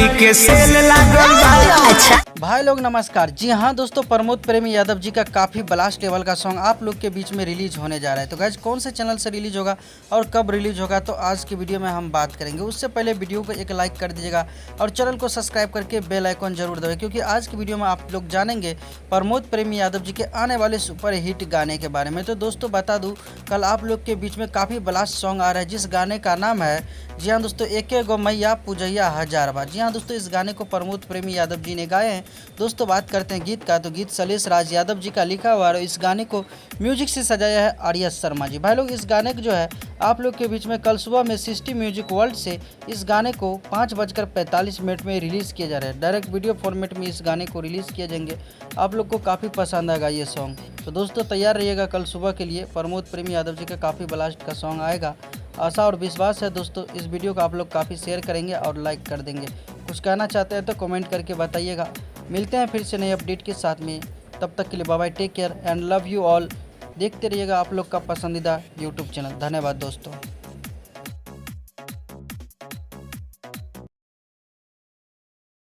चिकनी के सेल लागल बा। अच्छा भाई लोग नमस्कार। जी हाँ दोस्तों, प्रमोद प्रेमी यादव जी का काफ़ी ब्लास्ट लेवल का सॉन्ग आप लोग के बीच में रिलीज होने जा रहा है। तो गाइज कौन से चैनल से रिलीज होगा और कब रिलीज होगा, तो आज की वीडियो में हम बात करेंगे। उससे पहले वीडियो को एक लाइक कर दीजिएगा और चैनल को सब्सक्राइब करके बेल आइकन जरूर दबाएं, क्योंकि आज की वीडियो में आप लोग जानेंगे प्रमोद प्रेमी यादव जी के आने वाले सुपर हिट गाने के बारे में। तो दोस्तों बता दूँ, कल आप लोग के बीच में काफ़ी ब्लास्ट सॉन्ग आ रहा है, जिस गाने का नाम है, जी हाँ दोस्तों, एके गो मैया पूजैया हजार बार। जी हाँ दोस्तों, इस गाने को प्रमोद प्रेमी यादव जी ने गाए हैं। दोस्तों बात करते हैं गीत का, तो गीत शैलेश राज यादव जी का लिखा हुआ है। इस गाने को म्यूजिक से सजाया है आर्या शर्मा जी। भाई लोग इस गाने को जो है आप लोग के बीच में कल सुबह में सिस्टी म्यूजिक वर्ल्ड से इस गाने को 5:45 में रिलीज़ किया जा रहा है। डायरेक्ट वीडियो फॉर्मेट में इस गाने को रिलीज़ किए जाएंगे। आप लोग को काफ़ी पसंद आएगा ये सॉन्ग। तो दोस्तों तैयार रहिएगा, कल सुबह के लिए प्रमोद प्रेमी यादव जी का काफ़ी ब्लास्ट का सॉन्ग आएगा। आशा और विश्वास है दोस्तों इस वीडियो को आप लोग काफ़ी शेयर करेंगे और लाइक कर देंगे। कुछ कहना चाहते हैं तो कमेंट करके बताइएगा। मिलते हैं फिर से नए अपडेट के साथ में, तब तक के लिए bye bye, take care and love you all. देखते रहिएगा आप लोग का पसंदीदा यूट्यूब चैनल। धन्यवाद दोस्तों।